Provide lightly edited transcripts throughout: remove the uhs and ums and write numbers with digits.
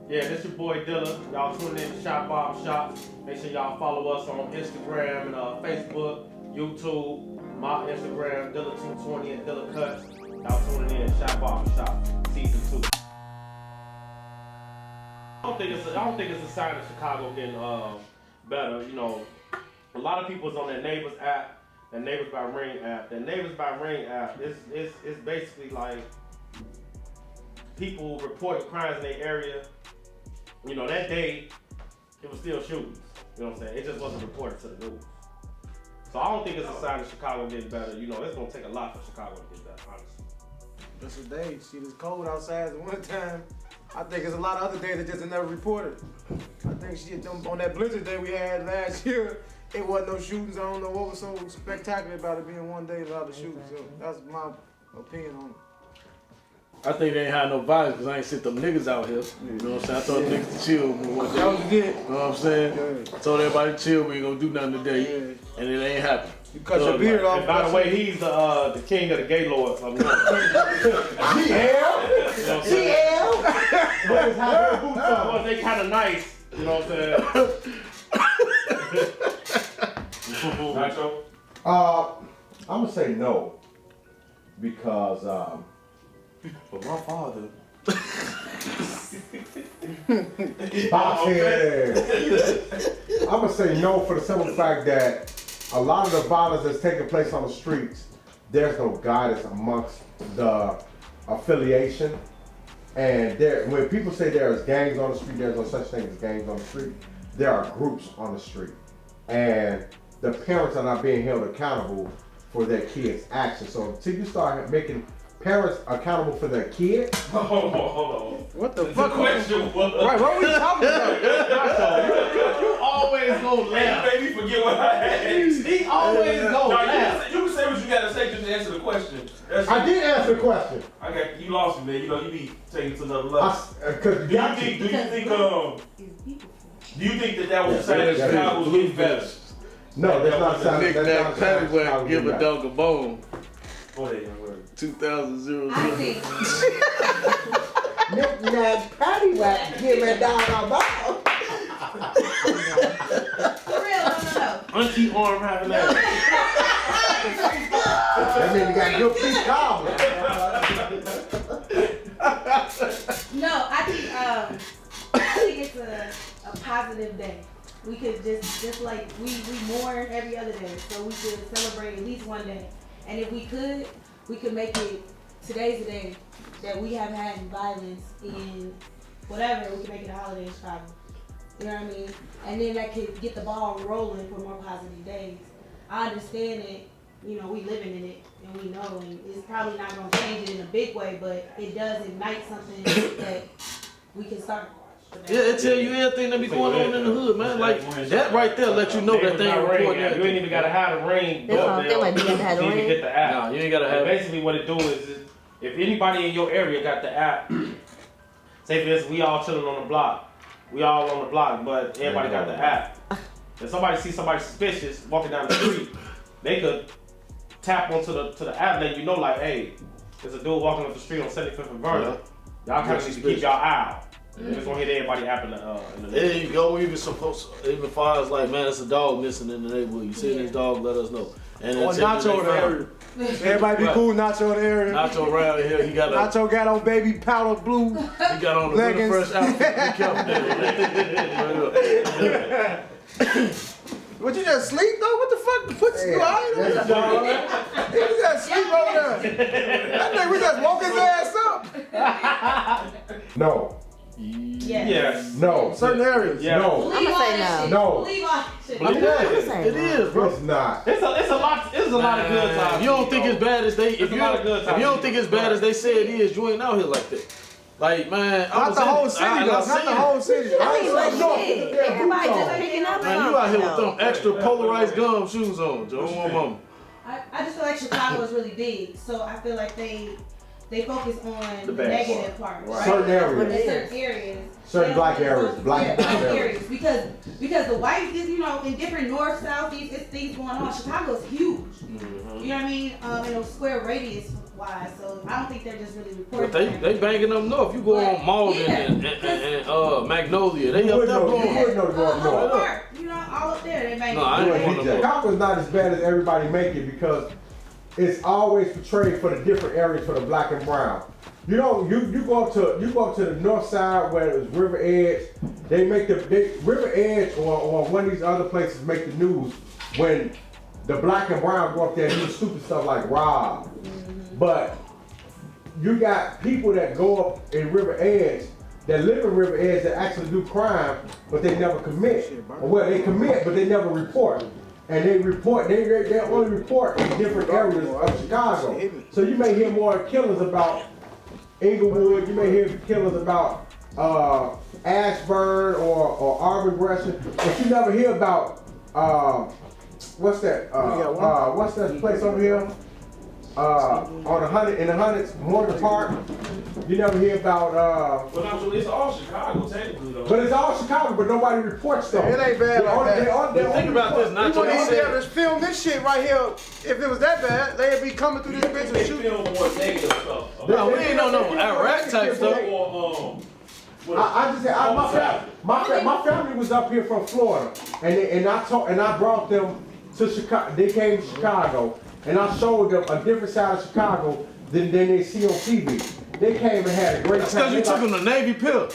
Yeah, this your boy Dilla. Y'all tuning in to ChiBarbershops. Make sure y'all follow us on Instagram and Facebook, YouTube. My Instagram, Dilla220 and Dilla Cuts. Y'all tuning in ChiBarbershops Season 2. I don't think it's a sign of Chicago getting better. You know, a lot of people's on their Neighbors app, their Neighbors by Ring app. Their Neighbors by Ring app is basically like people reporting crimes in their area. You know, that day it was still shootings. You know what I'm saying? It just wasn't reported to the news. So I don't think it's a sign of Chicago getting better. You know, it's gonna take a lot for Chicago to get better, honestly. Just a day. Shit, it's cold outside. It's wintertime. I think there's a lot of other days that just never reported. I think shit, on that blizzard day we had last year, it wasn't no shootings. I don't know what was so spectacular about it being one day without the shootings. So that's my opinion on it. I think they ain't had no violence because I ain't sent them niggas out here. You know what I'm saying? I told niggas to chill one day. That's what you did. You know what I'm saying? Yeah. I told everybody to chill, we ain't gonna do nothing today. Yeah. And it ain't happened. You cut your beard off. And by the way, he's the king of the gay lords. GL? Well, they kind of nice. You know what I'm saying? Nacho? I'm gonna say no because But my father. I'm gonna say no for the simple fact that a lot of the violence that's taking place on the streets, there's no guidance amongst the affiliation. And when people say there's gangs on the street, there's no such thing as gangs on the street. There are groups on the street. And the parents are not being held accountable for their kids' actions. So until you start making parents accountable for their kids. Hold on. What the fuck? Question was. Right, what were we talking about? You always gonna laugh. You made me forget what I asked. He always gonna laugh. You can say what you gotta say just to answer the question. I did answer the question. Okay, you lost me, man. You know, you be taking it to another level. Do you think that was a sign that Chicago was getting better? No, that's not a sign. Nick That's that not a sign. paddywhack give a dog a bone. Boy, that young word. 2000. I think. Knick-knack, paddywhack, give a dog a bone. For real, no. Auntie arm having that. That means you got good feet calm. No, I think it's a positive day. We could just like we mourn every other day, so we could celebrate at least one day. And if we could make it today's the day that we have had violence in whatever, we can make it a holiday in Chicago. You know what I mean? And then that could get the ball rolling for more positive days. I understand it, you know, we living in it and we know, and it's probably not gonna change it in a big way, but it does ignite something that we can start. Yeah, it tell you everything that be going on in the hood, man. Like that right there let you know that they ain't recording that. You ain't even gotta have a ring. That's all. They might be able to have a You need to ring. get the app. Nah, you ain't gotta have it. Basically, what it do is if anybody in your area got the app, say for instance, we all chilling on the block. We all on the block, but everybody got the app. If somebody sees somebody suspicious walking down the street, they could tap onto the app, letting you know, like, hey, there's a dude walking up the street on 75th and Vernon. Y'all kind of need to keep y'all eye out. We're just gonna hit everybody app in the There you go. Even far as like, man, it's a dog missing in the neighborhood. You see this dog, let us know. And Or Nacho in the area. Everybody be cool, Nacho in the area. Nacho around here, he got Nacho got on baby powder blue. He got on the leggings. fresh outfit. Be careful there. Would you just sleep though? What the fuck? Put you out here? He was just sleep over there. That nigga, we just woke his ass up. No. Yes. No. Certain areas. Yeah. No. Believe all say that shit. no. Believe all that shit. It is, bro. It's not. It's a lot of good times. If you don't think it's bad as they, if It's a you lot of good if times. you don't think it's bad as they say it is, you ain't out here like that. Like, man, Not the whole city though. Not the whole city. I mean, but shit, everybody just picking up Man, you out here with them extra polarized gum shoes on, Joe. Mama. I just feel like Chicago is really big, so I feel like they focus on the bad negative part, right? Certain areas. In certain arears. Certain They black don't really areas. focus- Black yeah, areas. areas. Because the white is, you know, in different north, south, east, it's things going on. Chicago is huge. You know what I mean? In a square radius wise, so I don't think they're just really But reporting. they banking up north. You go on Malden and Magnolia. They up there blowing. You would know to go up north. You know, all up there, they make No, I ain't going to Chicago's not as bad as everybody make it because it's always portrayed for the different areas for the black and brown. You know, you go up to the north side where it was River Edge. They make River Edge or one of these other places make the news when the black and brown go up there and do stupid stuff like rob. But you got people that go up in River Edge that live in River Edge that actually do crime, but they never commit. Well, they commit, but they never report. And they only report in different areas of Chicago. So you may hear more killers about Inglewood, you may hear killers about Ashburn or Auburn Gresham, but you never hear about what's that place over here? On in the hundreds, Morgan Park. You never hear about But it's all Chicago technically though. but it's all Chicago, but nobody reports though. It ain't bad like that. Think about this, We Nacho. wouldn't He even be able said, to film this shit right here. If it was that bad, they'd be coming through this bitch and They shooting. film more negative stuff. no, we ain't on no Iraq type stuff. Or I just said my family was up here from Florida, and I brought them to Chicago. They came to Chicago, and I showed them a different side of Chicago than they see on TV. They came and had a great That's time. because you took them to Navy Pill.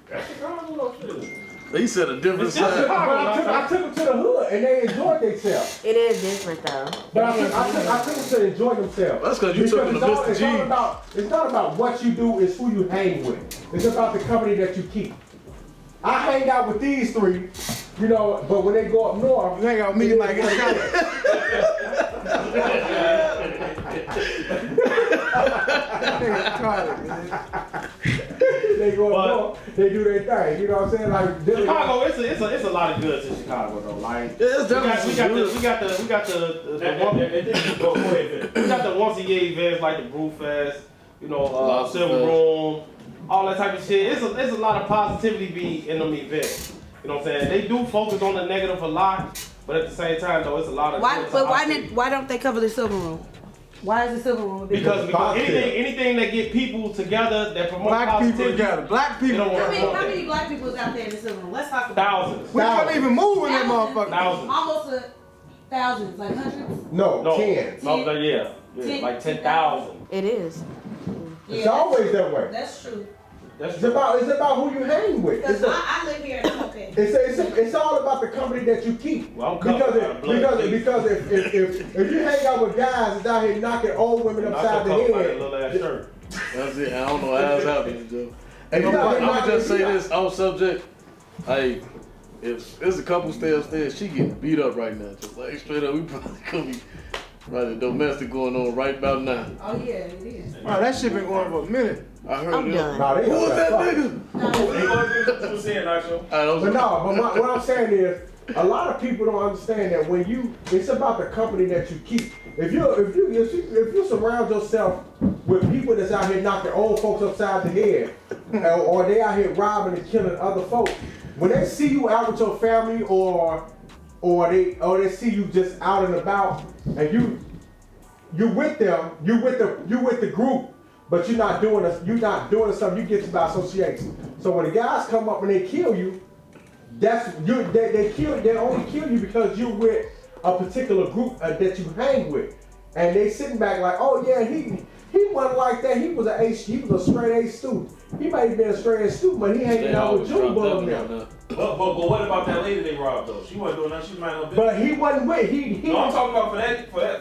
that's Chicago though. He said a different It's just side. Chicago. I took them to the hood, and they enjoyed themselves. It is different though. But I took them to enjoy themselves. That's 'cause you took them to Mr. G. It's not about what you do, it's who you hang with. It's about the company that you keep. I hang out with these three, you know, but when they go up north, You hang out with me like it's they go up north, they do their thing. You know what I'm saying? Like Chicago, it's a lot of good in Chicago though. Like It's definitely we got the once a year events like the Brew Fest, you know, Lobster Silver Fest. Room, all that type of shit. It's a lot of positivity be in them events. You know what I'm saying? They do focus on the negative a lot, but at the same time though, it's a lot of Why don't they cover the silver room? Why is the silver room? because anything that get people together that promote black people positivity, together. Black people they don't together. want How many black people is out there in the silver room? Let's talk about thousands. We couldn't even move in that motherfucker. Thousands. Almost thousands, like hundreds. No, tens. no, yeah, like 10,000. It is. It's always that way. That's true. It's about who you hang with. Because I live here and I'm okay. It's all about the company that you keep. Well, I'm because covered by the blood if you hang out with guys that's out here knocking old women upside the head, Little ass shirt. That's it. I don't know how it's happening, Joe. And I'm you got- gonna just say this on subject. Hey, if there's a couple stay upstairs, she getting beat up right now. Just like straight up, we probably could be right domestic going on right about now. Oh yeah, it is. Wow, that shit been going for a minute. I heard I'm it. done. nah, they Who was that fuck. nigga? But what I'm saying is, a lot of people don't understand that when it's about the company that you keep. If you surround yourself with people that's out here knocking old folks upside the head, or they out here robbing and killing other folks, when they see you out with your family, or they see you just out and about, and you with them, you with the group. But you're not doing something. You get to by association. So when the guys come up and they kill you, they only kill you because you're with a particular group that you hang with, and they sitting back like, oh yeah, he wasn't like that. He was a straight A student. He might have been a straight A student, but he hanging out with Junebug now. But what about that lady they robbed though? She wasn't doing nothing. She was minding her business. But he wasn't with No, I'm talking about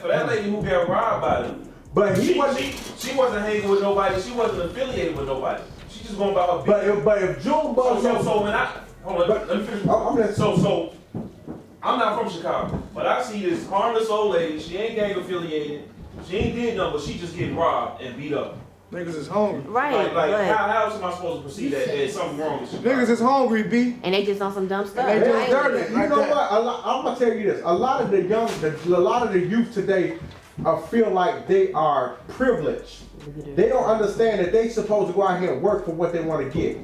for that lady who got robbed by them. But She wasn't hanging with nobody. She wasn't affiliated with nobody. She just going about her business. But if Junebug, So when I hold on, let me finish. So I'm not from Chicago, but I see this harmless old lady. She ain't gang affiliated. She ain't did nothing, but she just getting robbed and beat up. Niggas is hungry. Right. Like but- how else am I supposed to perceive that there's something wrong with Chicago? Niggas is hungry, B. And they just on some dumb stuff. And they Right. just dirty. You know what? I'm gonna tell you this. A lot of the youth today feel like they are privileged. They don't understand that they supposed to go out here and work for what they want to get.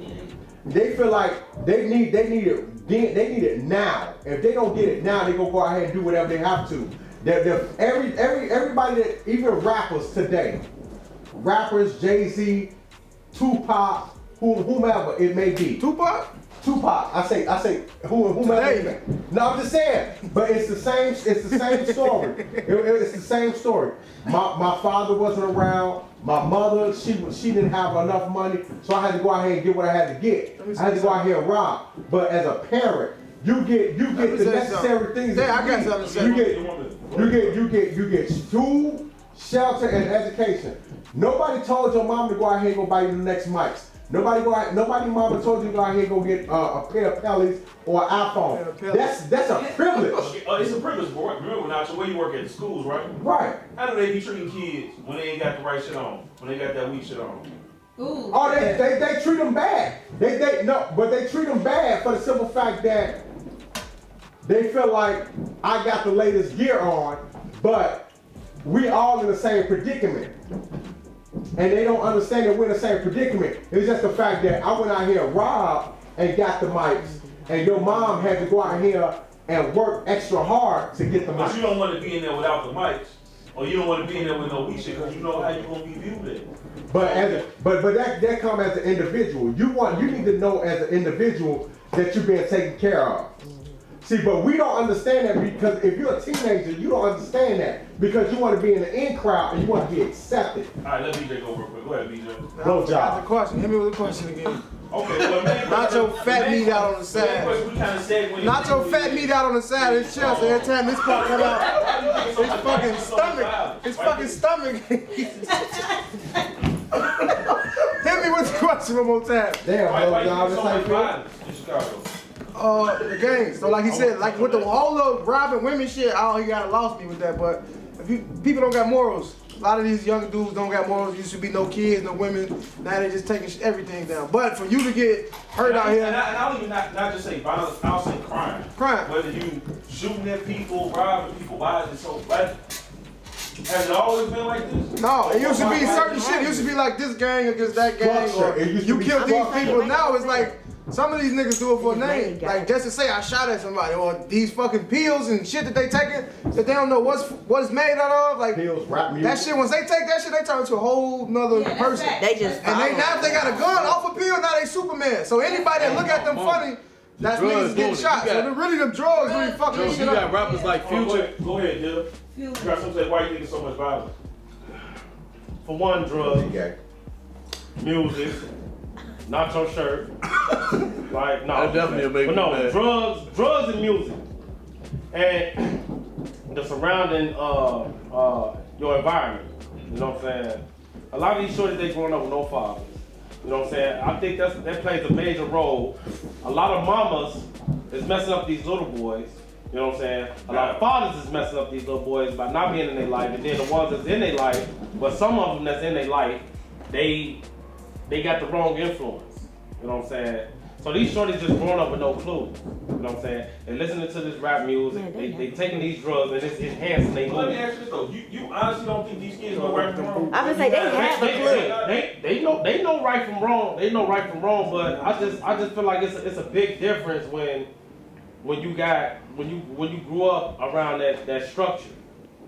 They feel like they need it now. If they don't get it now, they gonna go out here and do whatever they have to. Everybody that, even rappers today, rappers, Jay-Z, Tupac, whomever it may be. Tupac? I say whomever it may be. No, I'm just saying, but it's the same story. It's the same story. My father wasn't around. My mother, she didn't have enough money, so I had to go out here and get what I had to get. I had to go out here and rob. But as a parent, you get the necessary things. Yeah, I got something to say. You get food, shelter, and education. Nobody told your mom to go out here and go buy you the next mics. Nobody mama told you to go out here and go get a pair of Pellies or an iPhone. That's a privilege. It's a privilege, boy. Remember now, the way you work at the schools, right? Right. How do they be treating kids when they ain't got the right shit on? When they got that weak shit on? Ooh. Oh, they treat them bad. But they treat them bad for the simple fact that they feel like I got the latest gear on, but we all in the same predicament. And they don't understand that we're in the same predicament. It's just the fact that I went out here and robbed and got the mics, and your mom had to go out here and work extra hard to get the mics. But you don't want to be in there without the mics, or you don't want to be in there with no weak shit, because you know how you're gonna be viewed at. But that come as an individual. You need to know as an individual that you're being taken care of. See, but we don't understand that, because if you're a teenager, you don't understand that, because you want to be in the in crowd and you want to be accepted. All right, let BJ go real quick. Go ahead, BJ. No job. The question. Hit me with the question again. Okay, well, man, Not your fat meat out on the side. We kind of said when Not your fat meat out on the side of his chest. Every time this part come out, his fucking stomach. His fucking stomach. Hit me with the question one more time. Damn, Why bro, you y'all, think this so how you much feel? violence in Chicago? The game. So like he said, like with the whole of robbing women shit, he got lost me with that. But if people don't got morals, a lot of these young dudes don't got morals. You should be no kids, no women. Now they just taking everything down. But for you to get hurt out here, and I'll even not just say violence, I'll say crime. Crime. Whether you shooting at people, robbing people, why is it so bad? Has it always been like this? no, it used to be certain shit. It used to be like this gang against that gang, or It used to you be kill these structure. people. Now it's like some of these niggas do it for a name, like just to say I shot at somebody, or these fucking pills and shit that they taking that they don't know what it's made out of. Like Pills, rap music. that shit, once they take that shit, they turn into a whole nother person. They just And now if they got a gun off a pill, now they Superman. So anybody that look at them funny, that's niggas getting shot. So really them drugs really fucking this You shit got up. rappers like Future. Go ahead, Dilla. You got something to say, why you think it's so much violence? For one, drugs, Okay. music, not your shirt. Like, no. That definitely make But me no, mad. drugs and music. And the surrounding your environment. You know what I'm saying? A lot of these shorties, they growing up with no fathers. You know what I'm saying? I think that plays a major role. A lot of mamas is messing up these little boys. You know what I'm saying? A lot of fathers is messing up these little boys by not being in their life, and then the ones that's in their life, but some of them that's in their life, they got the wrong influence. You know what I'm saying? So these shorties just growing up with no clue. You know what I'm saying? And listening to this rap music, they taking these drugs and it's enhancing their Let me mood. ask you this though, you honestly don't think these kids know right from wrong? I'm gonna say they have a clue. They know right from wrong. They know right from wrong, but I just feel like it's a big difference when you grew up around that structure.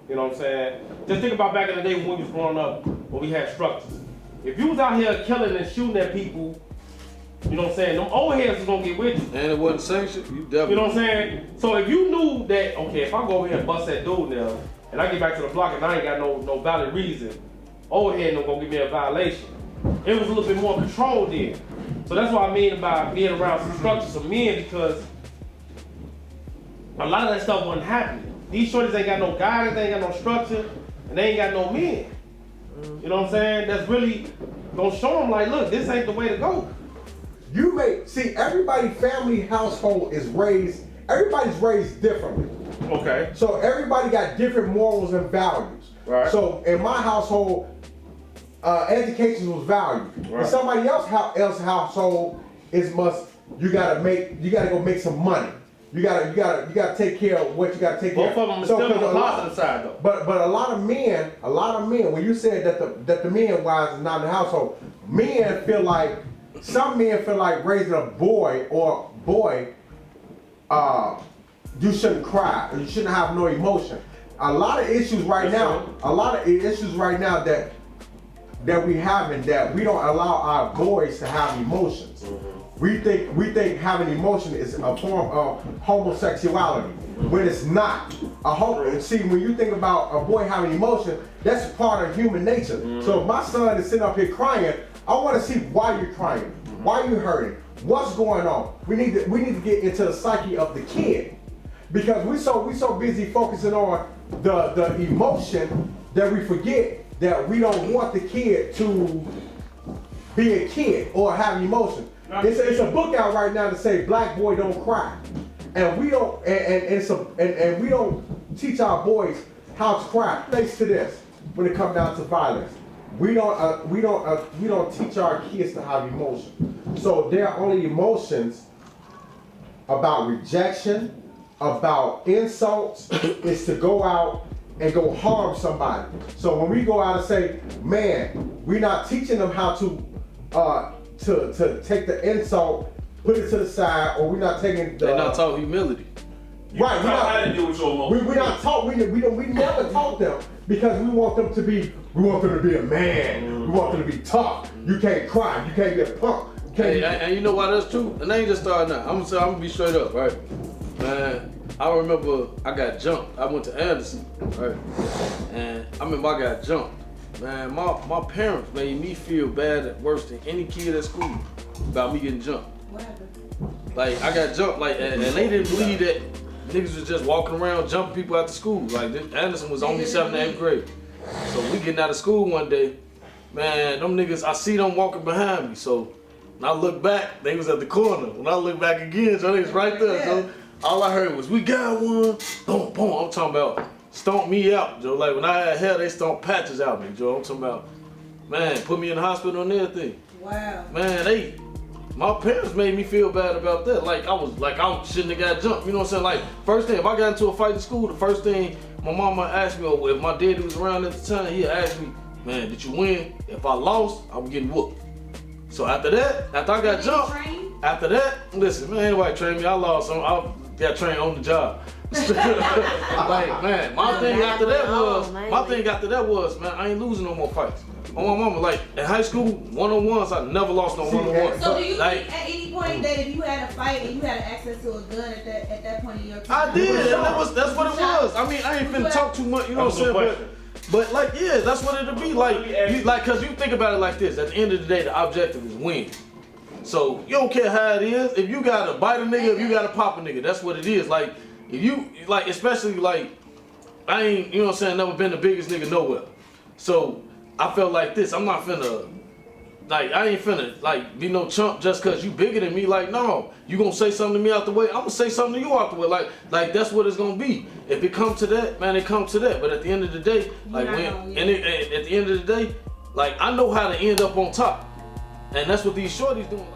You know what I'm saying? Just think about back in the day when we was growing up, when we had structures. If you was out here killing and shooting at people, you know what I'm saying, them old heads was gonna get with you. And it wasn't sanctioned, you definitely. You know what I'm saying? So if you knew that, okay, if I go over here and bust that dude now, and I get back to the block and I ain't got no valid reason, old head not gonna give me a violation. It was a little bit more controlled then. So that's what I mean by being around some structures of men, because a lot of that stuff wasn't happening. These shorties ain't got no guidance, they ain't got no structure, and they ain't got no men. You know what I'm saying? That's really gonna show them like, look, this ain't the way to go. Everybody's family household is everybody's raised differently. Okay. So everybody got different morals and values. Right. So in my household, education was valued. Right. In somebody else's household, you gotta go make some money. You gotta take care of what you gotta take care of. Both of them are still on the positive side though. But a lot of men, when you said that the men wives is not in the household, some men feel like raising a boy, you shouldn't cry, or you shouldn't have no emotion. a lot of issues right now. A lot of issues right now that we having that we don't allow our boys to have emotions. We think having emotion is a form of homosexuality when it's not. See, when you think about a boy having emotion, that's part of human nature. So if my son is sitting up here crying, I want to see why you're crying, why you're hurting, what's going on. We need to get into the psyche of the kid because we so busy focusing on the emotion that we forget that we don't want the kid to be a kid or have emotion. It's a book out right now that say Black Boy Don't Cry, and we don't and we don't teach our boys how to cry. Thanks to this, when it comes down to violence, we don't teach our kids to have emotion. So their only emotions about rejection, about insults, is to go out and go harm somebody. So when we go out and say, man, we're not teaching them how to take the insult, put it to the side, or we're not taking the... They're not taught humility. Right, we're not, how to deal with your emotions. we're not taught, we never taught them because we want them to be a man, we want them to be tough. You can't cry, you can't get punked. And you know why that's true? And they ain't just starting now. I'm gonna be straight up, right? Man, I remember I got jumped. I went to Anderson, right? And I remember I got jumped. Man, my parents made me feel bad worse than any kid at school about me getting jumped. What happened? Like, I got jumped, like, and they didn't believe that niggas was just walking around jumping people out the school. Like, Anderson was only 7th and 8th grade. So we getting out of school one day, man, them niggas, I see them walking behind me. So when I look back, they was at the corner. When I look back again, so they was right there, so all I heard was, we got one, boom, boom. I'm talking about stomp me out, Joe. Like, when I had hair, they stomp patches out me, Joe. I'm talking about, man, put me in the hospital and everything. Wow. Man, my parents made me feel bad about that. Like, I shouldn't have got jumped. You know what I'm saying? Like, first thing, if I got into a fight in school, the first thing my mama asked me, or if my daddy was around at the time, he'd ask me, man, did you win? If I lost, I'm getting whooped. So after that, after I got jumped, after that, listen, man, anybody trained me, I lost. I got trained on the job. Like, man, my thing after that was, man, I ain't losing no more fights. On my mama, like, in high school, one-on-ones, I never lost no one-on-ones. So do you think at any point that if you had a fight and you had access to a gun at that point in your career? I did, and that's what it was. I mean, I ain't finna talk too much, you know what I'm saying? But like, yeah, that's what it'll be. Like, cause you think about it like this, at the end of the day, the objective is win. So you don't care how it is. If you gotta bite a nigga, if you gotta pop a nigga, that's what it is. Like, if you, like, especially like, I ain't, you know what I'm saying, never been the biggest nigga nowhere. So I felt like this, I'm not finna, like, I ain't finna, like, be no chump just cause you bigger than me. Like, no, you gonna say something to me out the way, I'm gonna say something to you out the way. Like that's what it's gonna be. If it comes to that, man, it comes to that. But at the end of the day, like, at the end of the day, like, I know how to end up on top. And that's what these shorties doing.